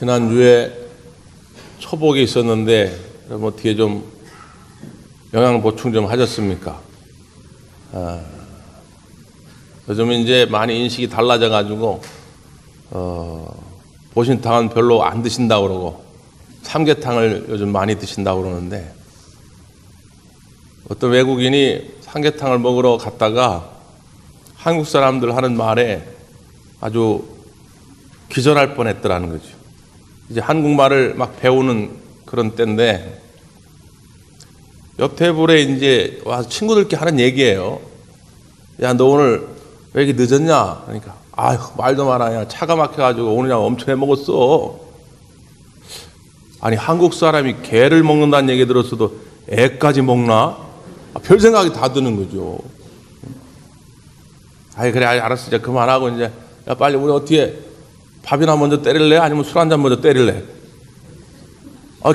지난주에 초복이 있었는데 뭐 뒤에 좀 영양 보충 좀 하셨습니까? 요즘 이제 많이 인식이 달라져 가지고 보신탕은 별로 안 드신다고 그러고 삼계탕을 요즘 많이 드신다고 그러는데, 어떤 외국인이 삼계탕을 먹으러 갔다가 한국 사람들 하는 말에 아주 기절할 뻔했더라는 거죠. 이제 한국말을 막 배우는 그런 때인데, 옆 테이블에 이제 와서 친구들끼리 하는 얘기예요. 야, 너 오늘 왜 이렇게 늦었냐? 그러니까 아휴, 말도 마라. 차가 막혀가지고 오늘 그냥 엄청 해먹었어. 아니, 한국 사람이 개를 먹는다는 얘기 들었어도 애까지 먹나? 별 생각이 다 드는 거죠. 아이, 그래, 알았어. 이제 그만하고 이제, 야, 빨리 우리 어떻게 밥이나 먼저 때릴래? 아니면 술 한잔 먼저 때릴래?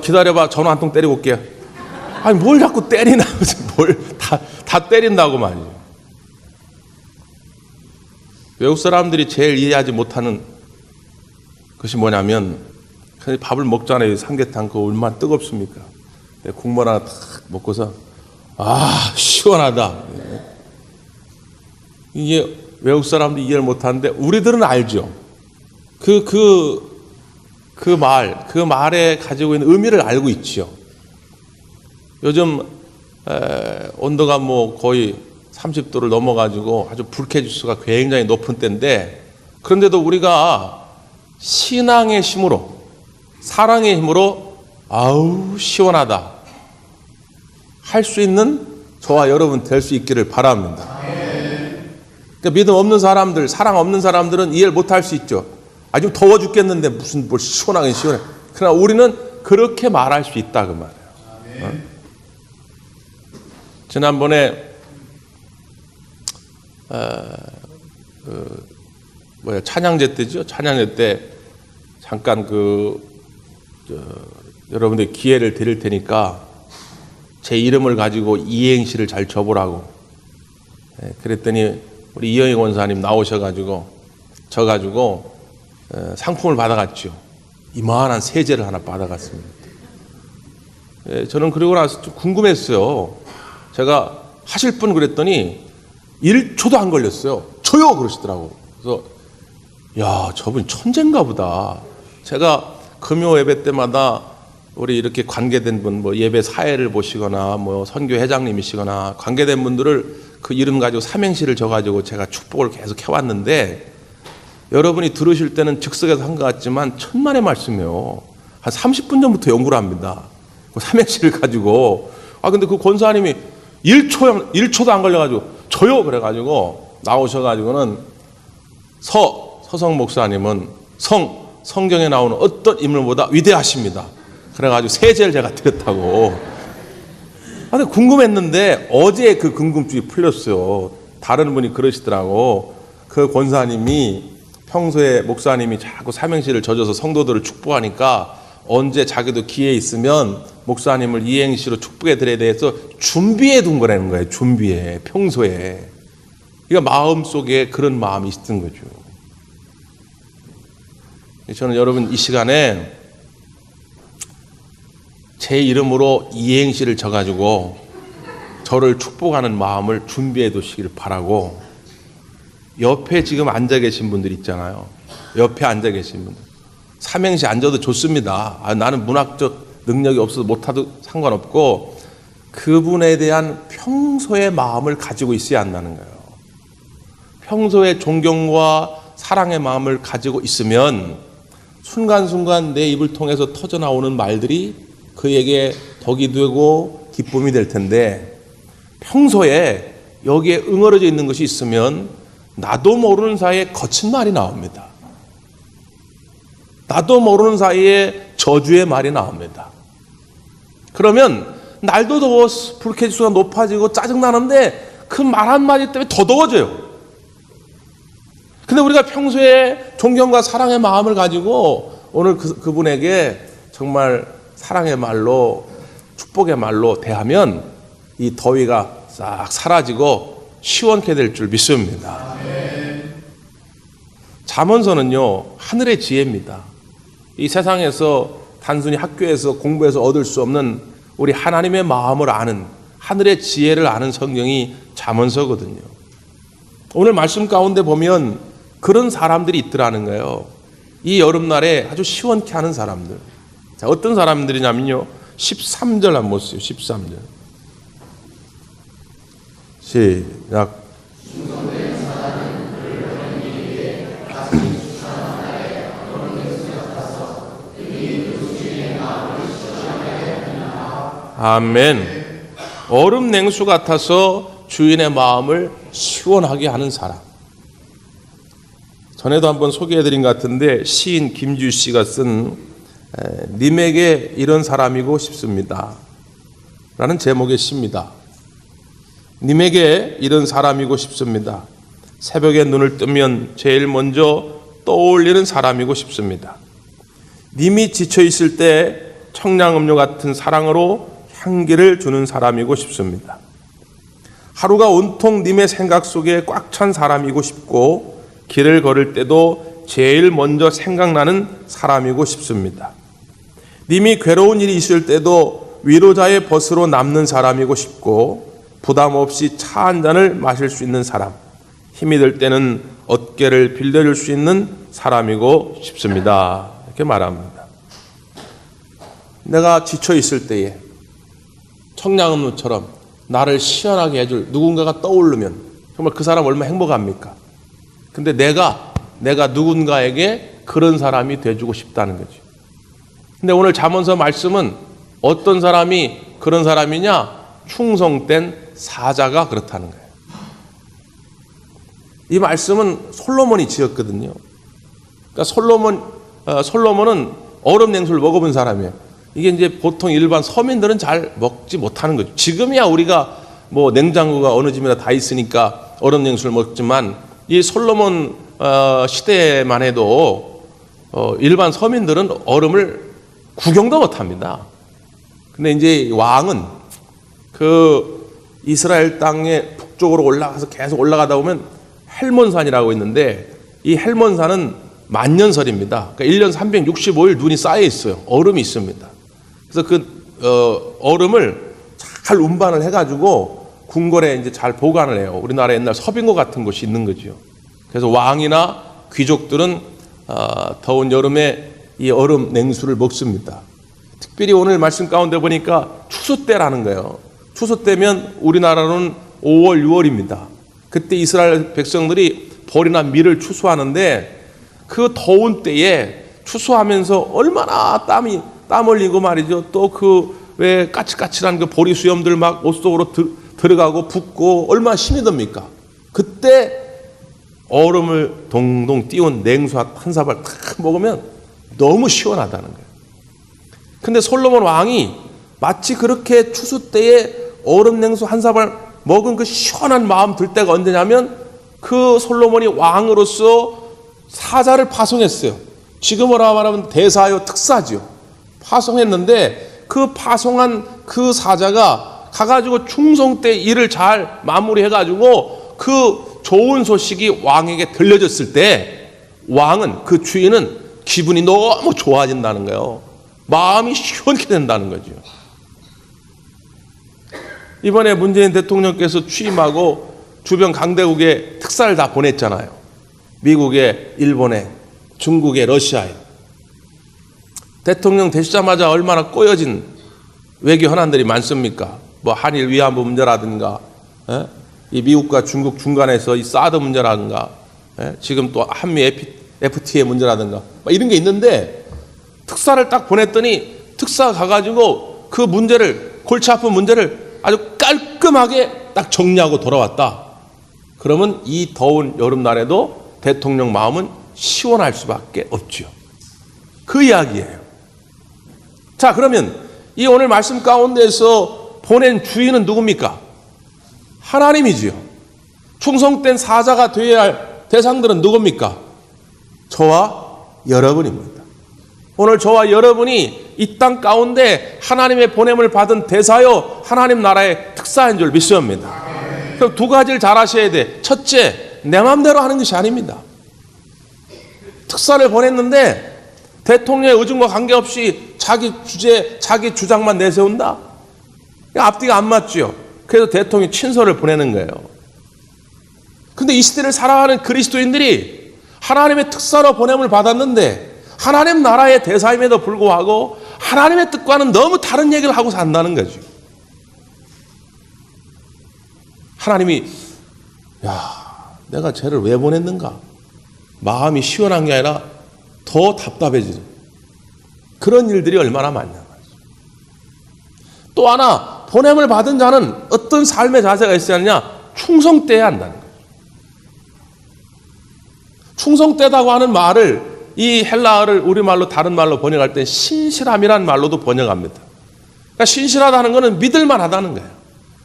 기다려봐. 전화 한 통 때리고 올게. 아니, 뭘 자꾸 때리나? 뭘 다 때린다고 말이죠. 외국 사람들이 제일 이해하지 못하는 것이 뭐냐면, 밥을 먹잖아요. 삼계탕 그거 얼마나 뜨겁습니까? 국물 하나 탁 먹고서 시원하다. 이게 외국 사람들이 이해를 못하는데 우리들은 알죠. 그 말에 가지고 있는 의미를 알고 있죠. 요즘 온도가 뭐 거의 30도를 넘어가지고 아주 불쾌지수가 굉장히 높은 때인데, 그런데도 우리가 신앙의 힘으로, 사랑의 힘으로 아우 시원하다 할 수 있는 저와 여러분 될 수 있기를 바랍니다. 그러니까 믿음 없는 사람들, 사랑 없는 사람들은 이해를 못할 수 있죠. 아주 더워 죽겠는데 무슨 뭘 시원하긴 시원해. 그러나 우리는 그렇게 말할 수 있다 그 말이에요. 지난번에 찬양제 때죠. 찬양제 때 잠깐 여러분들 기회를 드릴 테니까 제 이름을 가지고 이행시를 잘 줘보라고. 그랬더니 우리 이영희 권사님 나오셔가지고 져가지고 상품을 받아갔죠. 이만한 세제를 하나 받아갔습니다. 저는 그러고 나서 좀 궁금했어요. 제가 하실 분 그랬더니 1초도 안 걸렸어요. 저요! 그러시더라고. 그래서 야, 저분 천재인가 보다. 제가 금요 예배 때마다 우리 이렇게 관계된 분, 뭐 예배 사회를 보시거나 뭐 선교 회장님이시거나 관계된 분들을 그 이름 가지고 삼행시를 져가지고 제가 축복을 계속 해왔는데, 여러분이 들으실 때는 즉석에서 한 것 같지만 천만의 말씀이요. 한 30분 전부터 연구를 합니다. 그 삼행시를 가지고. 근데 그 권사님이 1초도 안 걸려가지고 저요! 그래가지고 나오셔가지고는 서성 목사님은 성경에 나오는 어떤 인물보다 위대하십니다. 그래가지고 세제를 제가 드렸다고. 근데 궁금했는데 어제 그 궁금증이 풀렸어요. 다른 분이 그러시더라고. 그 권사님이 평소에 목사님이 자꾸 삼행시를 져줘서 성도들을 축복하니까 언제 자기도 기회 있으면 목사님을 이행시로 축복해 드려야 돼서 준비해 둔 거라는 거예요. 준비해. 평소에. 그러니까 마음속에 그런 마음이 있던 거죠. 저는 여러분 이 시간에 제 이름으로 이행시를 져가지고 저를 축복하는 마음을 준비해 두시길 바라고, 옆에 지금 앉아 계신 분들 있잖아요. 옆에 앉아 계신 분들. 삼행시 안 져도 좋습니다. 나는 문학적 능력이 없어서 못하도 상관없고, 그분에 대한 평소의 마음을 가지고 있어야 한다는 거예요. 평소에 존경과 사랑의 마음을 가지고 있으면 순간순간 내 입을 통해서 터져나오는 말들이 그에게 덕이 되고 기쁨이 될 텐데, 평소에 여기에 응어려져 있는 것이 있으면 나도 모르는 사이에 거친 말이 나옵니다. 나도 모르는 사이에 저주의 말이 나옵니다. 그러면 날도 더워 불쾌지수가 높아지고 짜증나는데 그 말 한마디 때문에 더 더워져요. 근데 우리가 평소에 존경과 사랑의 마음을 가지고 오늘 그분에게 정말 사랑의 말로, 축복의 말로 대하면 이 더위가 싹 사라지고 시원케 될 줄 믿습니다. 잠언서는요, 하늘의 지혜입니다. 이 세상에서 단순히 학교에서 공부해서 얻을 수 없는 우리 하나님의 마음을 아는, 하늘의 지혜를 아는 성경이 잠언서거든요. 오늘 말씀 가운데 보면 그런 사람들이 있더라는 거예요. 이 여름날에 아주 시원케 하는 사람들. 자, 어떤 사람들이냐면요, 13절 한번 보세요. 13절 시작. 아멘. 얼음 냉수 같아서 주인의 마음을 시원하게 하는 사람. 전에도 한번 소개해드린 것 같은데 시인 김주 씨가 쓴 님에게 이런 사람이고 싶습니다 라는 제목의 시입니다. 님에게 이런 사람이고 싶습니다. 새벽에 눈을 뜨면 제일 먼저 떠올리는 사람이고 싶습니다. 님이 지쳐있을 때 청량음료 같은 사랑으로 향기를 주는 사람이고 싶습니다. 하루가 온통 님의 생각 속에 꽉 찬 사람이고 싶고 길을 걸을 때도 제일 먼저 생각나는 사람이고 싶습니다. 님이 괴로운 일이 있을 때도 위로자의 벗으로 남는 사람이고 싶고 부담 없이 차 한 잔을 마실 수 있는 사람, 힘이 들 때는 어깨를 빌려줄 수 있는 사람이고 싶습니다. 이렇게 말합니다. 내가 지쳐 있을 때에 청량음료처럼 나를 시원하게 해줄 누군가가 떠오르면 정말 그 사람 얼마나 행복합니까? 근데 내가 누군가에게 그런 사람이 돼주고 싶다는 거죠. 근데 오늘 잠언서 말씀은 어떤 사람이 그런 사람이냐? 충성된 사자가 그렇다는 거예요. 이 말씀은 솔로몬이 지었거든요. 그러니까 솔로몬은 얼음 냉수를 먹어본 사람이에요. 이게 이제 보통 일반 서민들은 잘 먹지 못하는 거죠. 지금이야 우리가 뭐 냉장고가 어느 집이나 다 있으니까 얼음 냉수를 먹지만 이 솔로몬 시대만 해도 일반 서민들은 얼음을 구경도 못합니다. 근데 이제 왕은 그 이스라엘 땅의 북쪽으로 올라가서 계속 올라가다 보면 헬몬산이라고 있는데 이 헬몬산은 만년설입니다. 그러니까 1년 365일 눈이 쌓여 있어요. 얼음이 있습니다. 그래서 그 얼음을 잘 운반을 해가지고 궁궐에 이제 잘 보관을 해요. 우리나라 옛날 서빙고 같은 곳이 있는 거죠. 그래서 왕이나 귀족들은 더운 여름에 이 얼음 냉수를 먹습니다. 특별히 오늘 말씀 가운데 보니까 추수 때라는 거예요. 추수 때면 우리나라로는 5월, 6월입니다. 그때 이스라엘 백성들이 벌이나 밀을 추수하는데 그 더운 때에 추수하면서 얼마나 땀 흘리고 말이죠. 또 그 왜 까칠까칠한 그 보리 수염들 막 옷 속으로 들어가고 붓고 얼마나 힘이 듭니까? 그때 얼음을 동동 띄운 냉수 한 사발 탁 먹으면 너무 시원하다는 거예요. 근데 솔로몬 왕이 마치 그렇게 추수 때에 얼음 냉수 한 사발 먹은 그 시원한 마음 들 때가 언제냐면 그 솔로몬이 왕으로서 사자를 파송했어요. 지금으로 말하면 대사요 특사죠. 파송했는데 그 파송한 그 사자가 가가지고 충성 때 일을 잘 마무리해가지고 그 좋은 소식이 왕에게 들려졌을 때 왕은, 그 주인은 기분이 너무 좋아진다는 거예요. 마음이 시원케 된다는 거죠. 이번에 문재인 대통령께서 취임하고 주변 강대국에 특사를 다 보냈잖아요. 미국에, 일본에, 중국에, 러시아에. 대통령 되시자마자 얼마나 꼬여진 외교 현안들이 많습니까? 뭐 한일 위안부 문제라든가, 이 미국과 중국 중간에서 이 사드 문제라든가, 지금 또 한미 FTA 문제라든가, 이런 게 있는데 특사를 딱 보냈더니 특사가 가가지고 그 문제를, 골치 아픈 문제를 아주 깔끔하게 딱 정리하고 돌아왔다. 그러면 이 더운 여름날에도 대통령 마음은 시원할 수밖에 없죠. 그 이야기예요. 자, 그러면 이 오늘 말씀 가운데서 보낸 주인은 누굽니까? 하나님이지요. 충성된 사자가 되어야 할 대상들은 누굽니까? 저와 여러분입니다. 오늘 저와 여러분이 이 땅 가운데 하나님의 보냄을 받은 대사요 하나님 나라의 특사인 줄 믿습니다. 그럼 두 가지를 잘 하셔야 돼. 첫째, 내 마음대로 하는 것이 아닙니다. 특사를 보냈는데 대통령의 의중과 관계없이 자기 주제, 자기 주장만 내세운다? 앞뒤가 안 맞지요. 그래서 대통령이 친서를 보내는 거예요. 근데 이 시대를 살아가는 그리스도인들이 하나님의 특사로 보냄을 받았는데 하나님 나라의 대사임에도 불구하고 하나님의 뜻과는 너무 다른 얘기를 하고 산다는 거죠. 하나님이 내가 쟤를 왜 보냈는가? 마음이 시원한 게 아니라 더 답답해지죠. 그런 일들이 얼마나 많냐. 또 하나, 보냄을 받은 자는 어떤 삶의 자세가 있어야 하느냐? 충성돼야 한다는 거죠. 충성되다고 하는 말을 이 헬라어를 우리말로 다른 말로 번역할 때 신실함이라는 말로도 번역합니다. 그러니까 신실하다는 것은 믿을만하다는 거예요.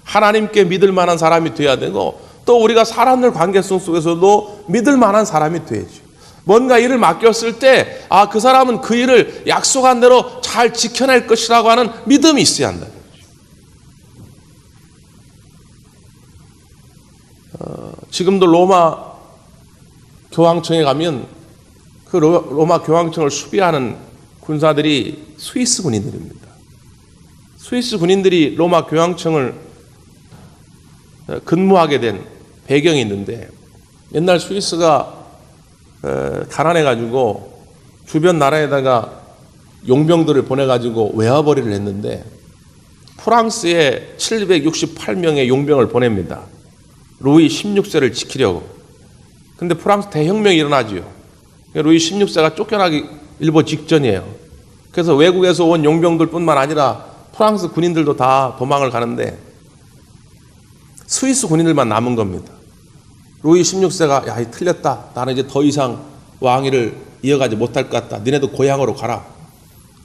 하나님께 믿을만한 사람이 돼야 되고 또 우리가 사람들 관계성 속에서도 믿을만한 사람이 돼야죠. 뭔가 일을 맡겼을 때 그 사람은 그 일을 약속한 대로 잘 지켜낼 것이라고 하는 믿음이 있어야 한다는 거죠. 지금도 로마 교황청에 가면 그 로마 교황청을 수비하는 군사들이 스위스 군인들입니다. 스위스 군인들이 로마 교황청을 근무하게 된 배경이 있는데 옛날 스위스가 가난해가지고 주변 나라에다가 용병들을 보내가지고 외화벌이를 했는데 프랑스에 768명의 용병을 보냅니다. 루이 16세를 지키려고. 근데 프랑스 대혁명이 일어나지요. 루이 16세가 쫓겨나기 일보 직전이에요. 그래서 외국에서 온 용병들뿐만 아니라 프랑스 군인들도 다 도망을 가는데 스위스 군인들만 남은 겁니다. 루이 16세가 틀렸다. 나는 이제 더 이상 왕위를 이어가지 못할 것 같다. 너네도 고향으로 가라.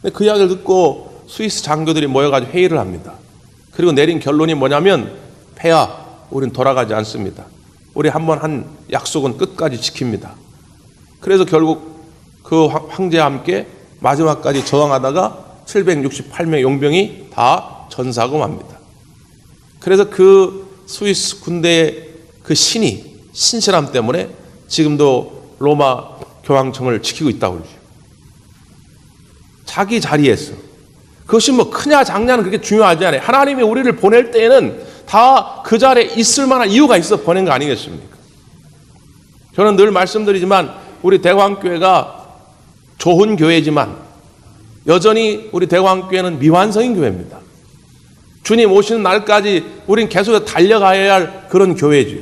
근데 그 이야기를 듣고 스위스 장교들이 모여가지고 회의를 합니다. 그리고 내린 결론이 뭐냐면 폐하, 우린 돌아가지 않습니다. 우리 한번 한 약속은 끝까지 지킵니다. 그래서 결국 그 황제와 함께 마지막까지 저항하다가 768명 용병이 다 전사하고 맙니다. 그래서 그 스위스 군대의 그 신실함 때문에 지금도 로마 교황청을 지키고 있다고 그러죠. 자기 자리에서. 그것이 뭐 크냐 작냐는 그렇게 중요하지 않아요. 하나님이 우리를 보낼 때에는 다 그 자리에 있을 만한 이유가 있어 보낸 거 아니겠습니까? 저는 늘 말씀드리지만 우리 대광교회가 좋은 교회지만 여전히 우리 대광교회는 미완성인 교회입니다. 주님 오시는 날까지 우린 계속 달려가야 할 그런 교회죠.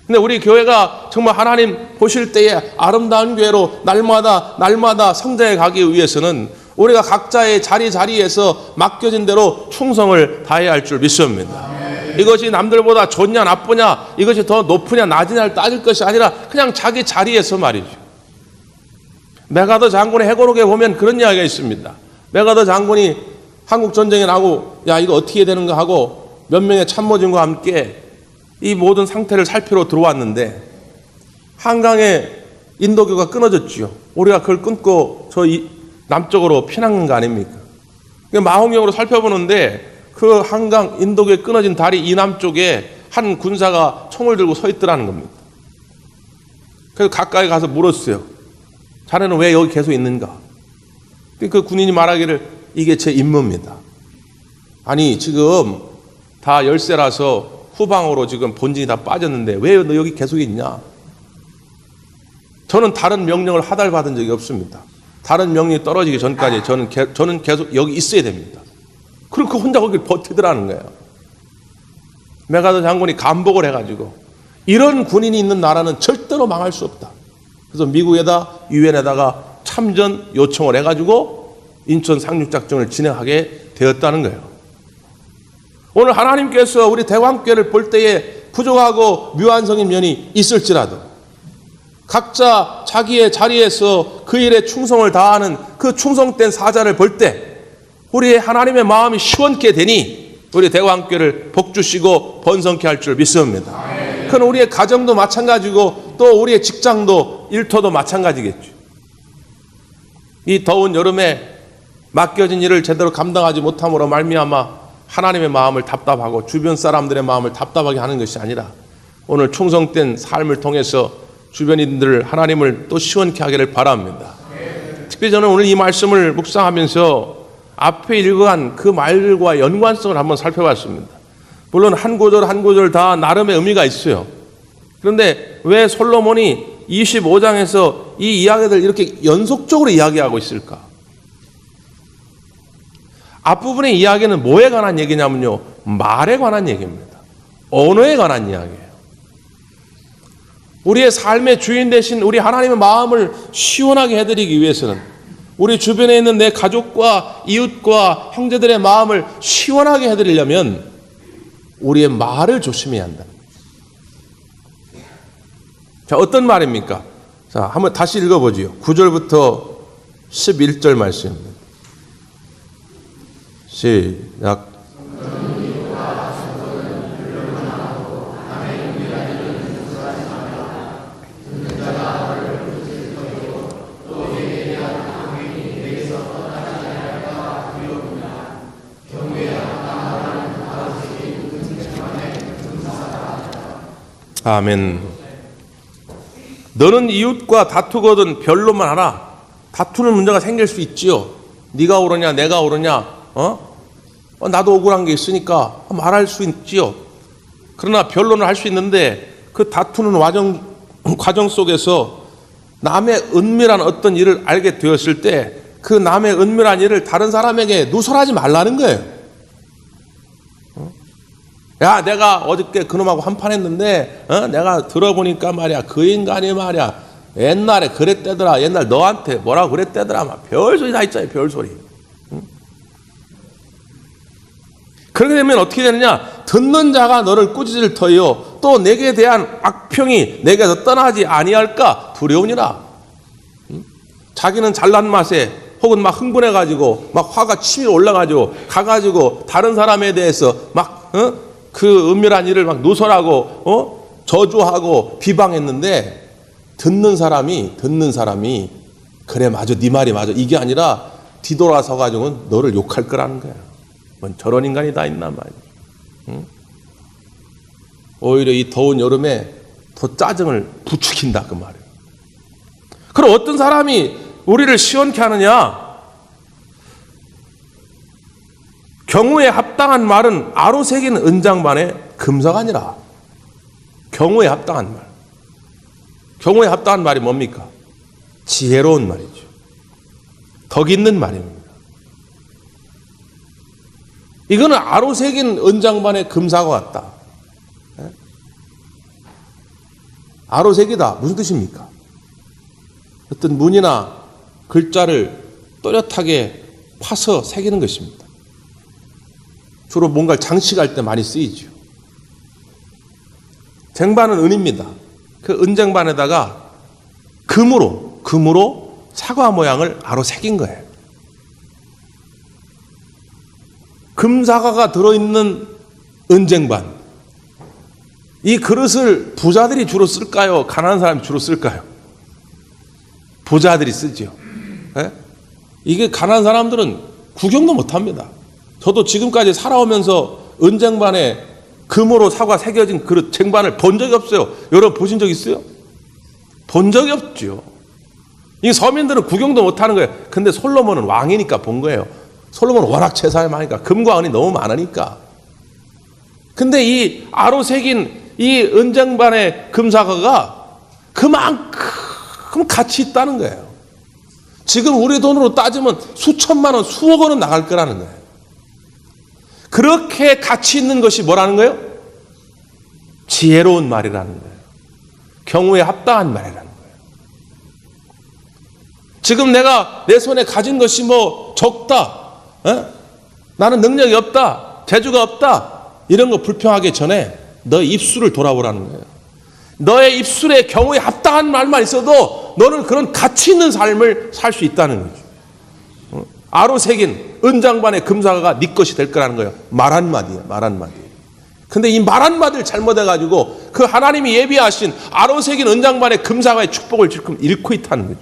근데 우리 교회가 정말 하나님 보실 때에 아름다운 교회로 날마다 성장해 가기 위해서는 우리가 각자의 자리에서 맡겨진 대로 충성을 다해야 할 줄 믿습니다. 이것이 남들보다 좋냐 나쁘냐, 이것이 더 높으냐 낮으냐를 따질 것이 아니라 그냥 자기 자리에서 말이죠. 메가더 장군의 해고록에 보면 그런 이야기가 있습니다. 메가더 장군이 한국 전쟁이 나고 이거 어떻게 되는가 하고 몇 명의 참모진과 함께 이 모든 상태를 살피러 들어왔는데 한강에 인도교가 끊어졌지요. 우리가 그걸 끊고 저 남쪽으로 피난한 거 아닙니까? 망원경으로 살펴보는데 그 한강 인도교에 끊어진 다리 이 남쪽에 한 군사가 총을 들고 서 있더라는 겁니다. 그래서 가까이 가서 물었어요. 자네는 왜 여기 계속 있는가? 그 군인이 말하기를 이게 제 임무입니다. 아니 지금 다 열세라서 후방으로 지금 본진이 다 빠졌는데 왜 너 여기 계속 있냐? 저는 다른 명령을 하달받은 적이 없습니다. 다른 명령이 떨어지기 전까지 저는 계속 여기 있어야 됩니다. 그리고 혼자 거길 버티더라는 거예요. 메가더 장군이 감복을 해가지고 이런 군인이 있는 나라는 절대로 망할 수 없다. 그래서 미국에다 유엔에다가 참전 요청을 해가지고 인천 상륙작전을 진행하게 되었다는 거예요. 오늘 하나님께서 우리 대광교회를 볼 때에 부족하고 미완성인 면이 있을지라도 각자 자기의 자리에서 그 일에 충성을 다하는 그 충성된 사자를 볼 때 우리의 하나님의 마음이 시원케 되니 우리 대광교회를 복주시고 번성케 할 줄 믿습니다. 그건 우리의 가정도 마찬가지고 또 우리의 직장도 일터도 마찬가지겠죠. 이 더운 여름에 맡겨진 일을 제대로 감당하지 못함으로 말미암아 하나님의 마음을 답답하고 주변 사람들의 마음을 답답하게 하는 것이 아니라 오늘 충성된 삶을 통해서 주변인들 하나님을 또 시원케 하기를 바랍니다. 특별히 저는 오늘 이 말씀을 묵상하면서 앞에 읽어간 그 말들과 연관성을 한번 살펴봤습니다. 물론 한 구절 한 구절 다 나름의 의미가 있어요. 그런데 왜 솔로몬이 25장에서 이 이야기들 이렇게 연속적으로 이야기하고 있을까? 앞부분의 이야기는 뭐에 관한 얘기냐면요, 말에 관한 얘기입니다. 언어에 관한 이야기예요. 우리의 삶의 주인 되신 우리 하나님의 마음을 시원하게 해드리기 위해서는 우리 주변에 있는 내 가족과 이웃과 형제들의 마음을 시원하게 해드리려면 우리의 말을 조심해야 한다. 자, 어떤 말입니까? 자, 한번 다시 읽어보지요. 9절부터 11절 말씀입니다. 시작. 아멘. 너는 이웃과 다투거든 변론만 하라. 다투는 문제가 생길 수 있지요. 네가 옳으냐 내가 옳으냐, 나도 억울한 게 있으니까 말할 수 있지요. 그러나 변론을 할 수 있는데 그 다투는 과정 속에서 남의 은밀한 어떤 일을 알게 되었을 때 그 남의 은밀한 일을 다른 사람에게 누설하지 말라는 거예요. 야, 내가 어저께 그놈하고 한판 했는데 내가 들어보니까 말이야, 그 인간이 말이야 옛날에 그랬대더라, 옛날 너한테 뭐라고 그랬대더라, 막 별소리 다 있잖아요. 별소리. 그렇게 되면 어떻게 되느냐, 듣는 자가 너를 꾸짖을 터이요 또 내게 대한 악평이 내게서 떠나지 아니할까 두려우니라. 자기는 잘난 맛에 혹은 막 흥분해가지고 막 화가 치밀어 올라가지고 가가지고 다른 사람에 대해서 막 그 은밀한 일을 막 누설하고 저주하고 비방했는데 듣는 사람이 그래 맞아, 네 말이 맞아, 이게 아니라 뒤돌아서 가지고는 너를 욕할 거라는 거야. 뭔 저런 인간이 다 있나 말이야. 오히려 이 더운 여름에 더 짜증을 부추긴다 그 말이에요. 그럼 어떤 사람이 우리를 시원케 하느냐? 경우에 합당한 말은 아로 새긴 은장반의 금사가 아니라. 경우에 합당한 말. 경우에 합당한 말이 뭡니까? 지혜로운 말이죠. 덕 있는 말입니다. 이거는 아로 새긴 은장반의 금사가 같다. 아로 새기다 무슨 뜻입니까? 어떤 문이나 글자를 또렷하게 파서 새기는 것입니다. 주로 뭔가를 장식할 때 많이 쓰이죠. 쟁반은 은입니다. 그 은쟁반에다가 금으로 사과 모양을 아로 새긴 거예요. 금사과가 들어있는 은쟁반. 이 그릇을 부자들이 주로 쓸까요? 가난한 사람이 주로 쓸까요? 부자들이 쓰죠. 네? 이게 가난한 사람들은 구경도 못합니다. 저도 지금까지 살아오면서 은쟁반에 금으로 사과 새겨진 그릇 쟁반을 본 적이 없어요. 여러분 보신 적 있어요? 본 적이 없죠. 이 서민들은 구경도 못하는 거예요. 근데 솔로몬은 왕이니까 본 거예요. 솔로몬은 워낙 재산이 많으니까, 금과 은이 너무 많으니까. 근데 이 아로 새긴 이 은쟁반의 금사과가 그만큼 가치 있다는 거예요. 지금 우리 돈으로 따지면 수천만 원, 수억 원은 나갈 거라는 거예요. 그렇게 가치 있는 것이 뭐라는 거예요? 지혜로운 말이라는 거예요. 경우에 합당한 말이라는 거예요. 지금 내가 내 손에 가진 것이 뭐 적다, 나는 능력이 없다, 재주가 없다, 이런 거 불평하기 전에 너 입술을 돌아보라는 거예요. 너의 입술에 경우에 합당한 말만 있어도 너는 그런 가치 있는 삶을 살 수 있다는 거죠. 아로 새긴 은장반의 금사과가 네 것이 될 거라는 거예요. 말 한마디야, 말 한마디. 근데 이 말 한마디를 잘못해가지고 그 하나님이 예비하신 아로 새긴 은장반의 금사과의 축복을 지금 잃고 있다는 거죠.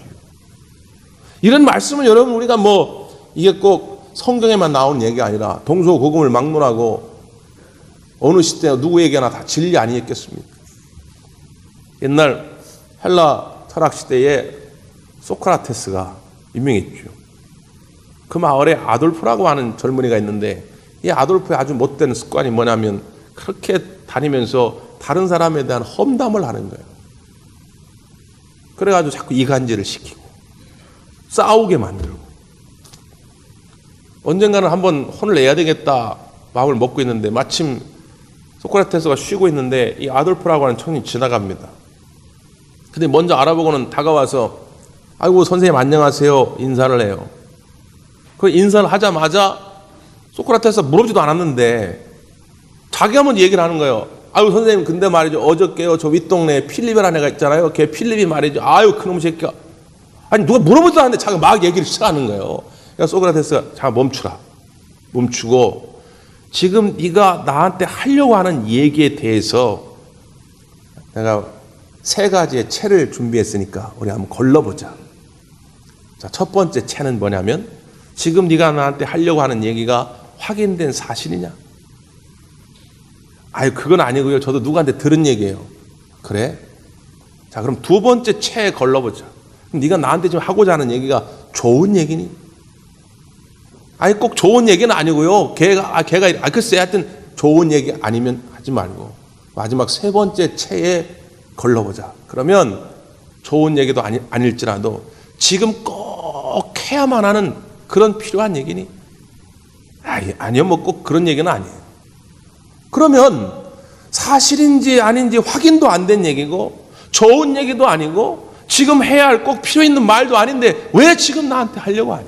이런 말씀은 여러분 우리가 뭐 이게 꼭 성경에만 나오는 얘기가 아니라 동서고금을 막론하고 어느 시대 누구에게나 다 진리 아니겠습니까? 옛날 헬라 철학 시대에 소크라테스가 유명했죠. 그 마을에 아돌프라고 하는 젊은이가 있는데 이 아돌프의 아주 못된 습관이 뭐냐면 그렇게 다니면서 다른 사람에 대한 험담을 하는 거예요. 그래가지고 자꾸 이간질을 시키고 싸우게 만들고 언젠가는 한번 혼을 내야 되겠다 마음을 먹고 있는데 마침 소크라테스가 쉬고 있는데 이 아돌프라고 하는 청년이 지나갑니다. 근데 먼저 알아보고는 다가와서 아이고 선생님 안녕하세요 인사를 해요. 그 인사를 하자마자 소크라테스가 물어보지도 않았는데 자기가 먼저 얘기를 하는 거예요. 아유 선생님 근데 말이죠 어저께요 저 윗동네에 필립이라는 애가 있잖아요. 걔 필립이 말이죠 아유 그놈의 새끼가 아니 누가 물어보지도 않는데 자기가 막 얘기를 시작하는 거예요. 그러니까 소크라테스가 자 멈추고 지금 네가 나한테 하려고 하는 얘기에 대해서 내가 3가지의 채를 준비했으니까 우리 한번 걸러보자. 자, 첫 번째 채는 뭐냐면 지금 네가 나한테 하려고 하는 얘기가 확인된 사실이냐? 아유 그건 아니고요. 저도 누구한테 들은 얘기예요. 그래? 자 그럼 2번째 채에 걸러보자. 그럼 네가 나한테 지금 하고자 하는 얘기가 좋은 얘기니? 아니 꼭 좋은 얘기는 아니고요. 걔가 글쎄 하여튼 좋은 얘기 아니면 하지 말고 마지막 3번째 채에 걸러보자. 그러면 좋은 얘기도 아닐지라도 지금 꼭 해야만 하는 그런 필요한 얘기니? 아니요 뭐 꼭 그런 얘기는 아니에요. 그러면 사실인지 아닌지 확인도 안 된 얘기고 좋은 얘기도 아니고 지금 해야 할 꼭 필요 있는 말도 아닌데 왜 지금 나한테 하려고 하니?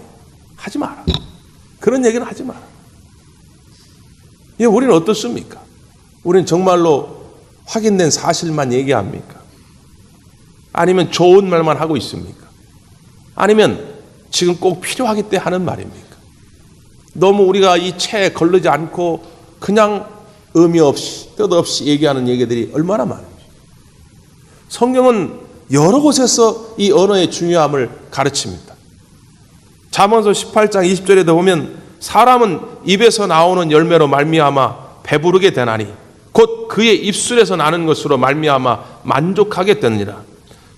하지 마라. 그런 얘기는 하지 마라. 우리는 어떻습니까? 우리는 정말로 확인된 사실만 얘기합니까? 아니면 좋은 말만 하고 있습니까? 아니면 지금 꼭 필요하기 때문에 하는 말입니까? 너무 우리가 이 채에 걸르지 않고 그냥 의미 없이 뜻없이 얘기하는 얘기들이 얼마나 많은지. 성경은 여러 곳에서 이 언어의 중요함을 가르칩니다. 잠언서 18장 20절에도 보면 사람은 입에서 나오는 열매로 말미암아 배부르게 되나니 곧 그의 입술에서 나는 것으로 말미암아 만족하게 되느니라.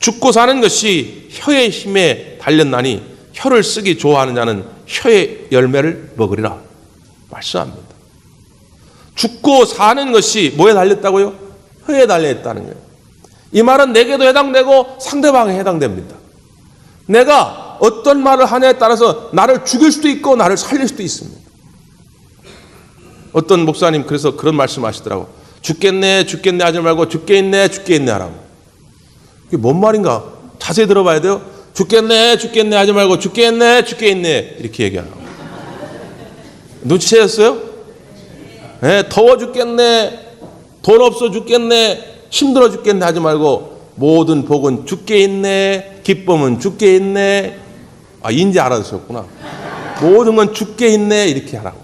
죽고 사는 것이 혀의 힘에 달렸나니 혀를 쓰기 좋아하는 자는 혀의 열매를 먹으리라 말씀합니다. 죽고 사는 것이 뭐에 달렸다고요? 혀에 달려있다는 거예요. 이 말은 내게도 해당되고 상대방에 해당됩니다. 내가 어떤 말을 하냐에 따라서 나를 죽일 수도 있고 나를 살릴 수도 있습니다. 어떤 목사님 그래서 그런 말씀하시더라고. 죽겠네 하지 말고 죽겠네 하라고. 그게 뭔 말인가? 자세히 들어봐야 돼요. 죽겠네 하지 말고 죽겠네 이렇게 얘기하라고. 눈치채셨어요? 네, 더워 죽겠네, 돈 없어 죽겠네, 힘들어 죽겠네 하지 말고 모든 복은 주께 있네, 기쁨은 주께 있네. 인지 알아두셨구나. 모든 건 주께 있네 이렇게 하라고.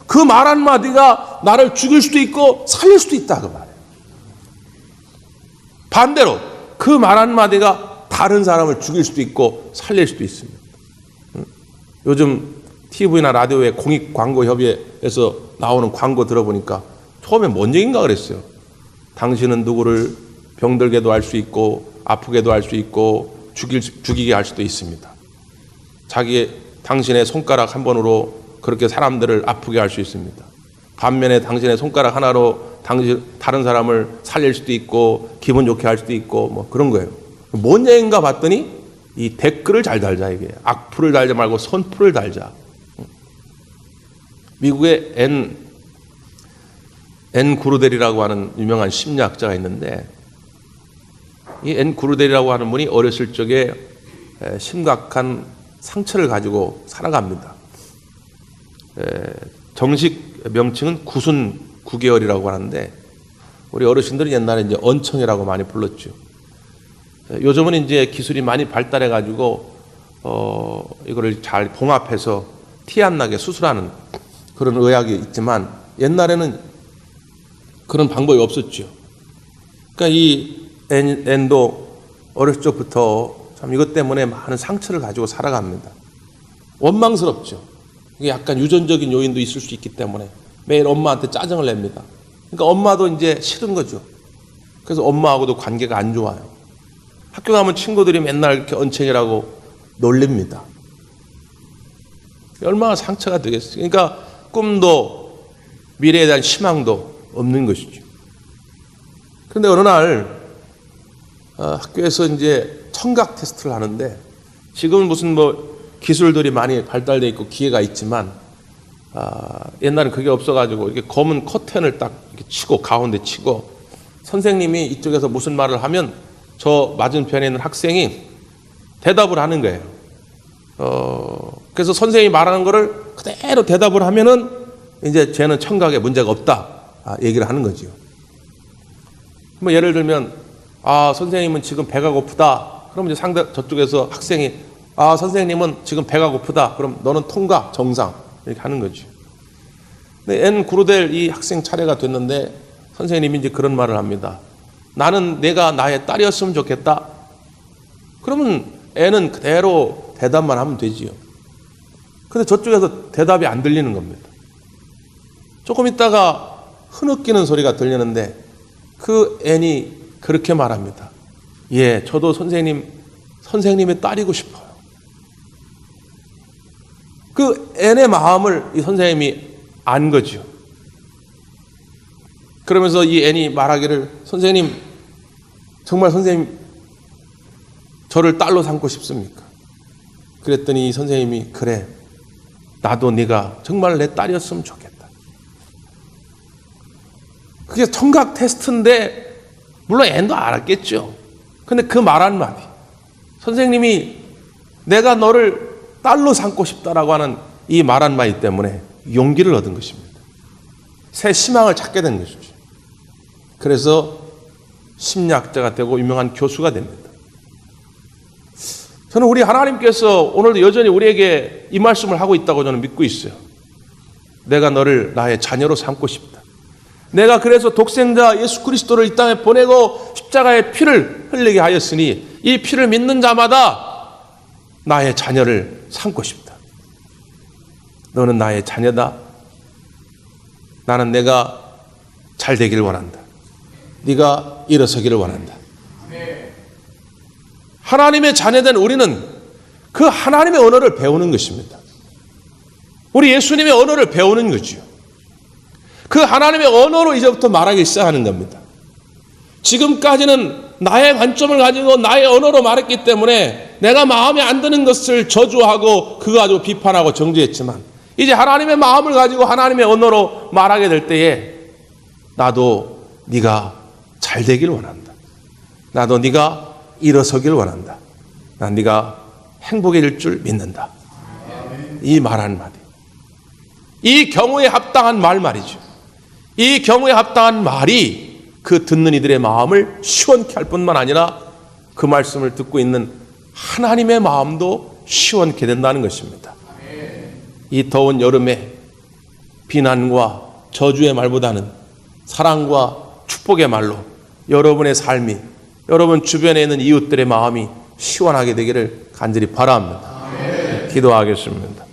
그 말 한마디가 나를 죽일 수도 있고 살릴 수도 있다 그 말이에요. 반대로 그 말 한마디가 다른 사람을 죽일 수도 있고 살릴 수도 있습니다. 요즘 TV나 라디오에 공익광고협의회에서 나오는 광고 들어보니까 처음에 뭔 얘기인가 그랬어요. 당신은 누구를 병들게도 할 수 있고 아프게도 할 수 있고 죽이게 할 수도 있습니다. 당신의 손가락 한 번으로 그렇게 사람들을 아프게 할 수 있습니다. 반면에 당신의 손가락 하나로 다른 사람을 살릴 수도 있고 기분 좋게 할 수도 있고 뭐 그런 거예요. 뭔 얘기인가 봤더니 이 댓글을 잘 달자 이게. 악플을 달지 말고 선플을 달자. 미국의 앤 구르델이라고 하는 유명한 심리학자가 있는데 이 앤 구르델이라고 하는 분이 어렸을 적에 심각한 상처를 가지고 살아갑니다. 정식 명칭은 구순 9개월이라고 하는데 우리 어르신들은 옛날에 이제 언청이라고 많이 불렀죠. 요즘은 이제 기술이 많이 발달해 가지고 이거를 잘 봉합해서 티 안 나게 수술하는 그런 의학이 있지만 옛날에는 그런 방법이 없었죠. 그러니까 이 앤도 어렸을 적부터 참 이것 때문에 많은 상처를 가지고 살아갑니다. 원망스럽죠. 이게 약간 유전적인 요인도 있을 수 있기 때문에 매일 엄마한테 짜증을 냅니다. 그러니까 엄마도 이제 싫은 거죠. 그래서 엄마하고도 관계가 안 좋아요. 학교 가면 친구들이 맨날 이렇게 언챙이라고 놀립니다. 얼마나 상처가 되겠어요. 그러니까 꿈도 미래에 대한 희망도 없는 것이죠. 그런데 어느 날 학교에서 이제 청각 테스트를 하는데, 지금은 무슨 기술들이 많이 발달되어 있고 기회가 있지만 옛날엔 그게 없어가지고 이렇게 검은 커튼을 딱 이렇게 치고 가운데 치고 선생님이 이쪽에서 무슨 말을 하면 저 맞은편에 있는 학생이 대답을 하는 거예요. 그래서 선생님이 말하는 거를 그대로 대답을 하면은 이제 쟤는 청각에 문제가 없다 얘기를 하는 거지요. 뭐 예를 들면 선생님은 지금 배가 고프다. 그럼 이제 저쪽에서 학생이 선생님은 지금 배가 고프다. 그럼 너는 통과, 정상 이렇게 하는 거죠. 근데 N 구르델 이 학생 차례가 됐는데 선생님이 이제 그런 말을 합니다. 나는 내가 나의 딸이었으면 좋겠다. 그러면 N은 그대로 대답만 하면 되지요. 근데 저쪽에서 대답이 안 들리는 겁니다. 조금 있다가 흐느끼는 소리가 들리는데 그 N이 그렇게 말합니다. 예, 저도 선생님의 딸이고 싶어요. 그 N의 마음을 이 선생님이 안 거죠. 그러면서 이 N이 말하기를, 선생님, 정말 선생님 저를 딸로 삼고 싶습니까? 그랬더니 이 선생님이, 그래, 나도 네가 정말 내 딸이었으면 좋겠다. 그게 청각 테스트인데 물론 N도 알았겠죠. 근데 그 말 한마디, 선생님이 내가 너를 딸로 삼고 싶다라고 하는 이 말 한마디 때문에 용기를 얻은 것입니다. 새 희망을 찾게 된 것이죠. 그래서 심리학자가 되고 유명한 교수가 됩니다. 저는 우리 하나님께서 오늘도 여전히 우리에게 이 말씀을 하고 있다고 저는 믿고 있어요. 내가 너를 나의 자녀로 삼고 싶다. 내가 그래서 독생자 예수 그리스도를 이 땅에 보내고 십자가의 피를 흘리게 하였으니 이 피를 믿는 자마다 나의 자녀를 삼고 싶다. 너는 나의 자녀다. 나는 내가 잘 되기를 원한다. 네가 일어서기를 원한다. 하나님의 자녀된 우리는 그 하나님의 언어를 배우는 것입니다. 우리 예수님의 언어를 배우는 거지요. 그 하나님의 언어로 이제부터 말하기 시작하는 겁니다. 지금까지는 나의 관점을 가지고 나의 언어로 말했기 때문에 내가 마음에 안 드는 것을 저주하고 그거 가지고 비판하고 정죄했지만, 이제 하나님의 마음을 가지고 하나님의 언어로 말하게 될 때에 나도 네가 잘 되길 원한다. 나도 네가 일어서길 원한다. 난 네가 행복해질 줄 믿는다. 이 말 한마디. 이 경우에 합당한 말이죠. 이 경우에 합당한 말이 그 듣는 이들의 마음을 시원케 할 뿐만 아니라 그 말씀을 듣고 있는 하나님의 마음도 시원케 된다는 것입니다. 이 더운 여름에 비난과 저주의 말보다는 사랑과 축복의 말로 여러분의 삶이, 여러분 주변에 있는 이웃들의 마음이 시원하게 되기를 간절히 바랍니다. 기도하겠습니다.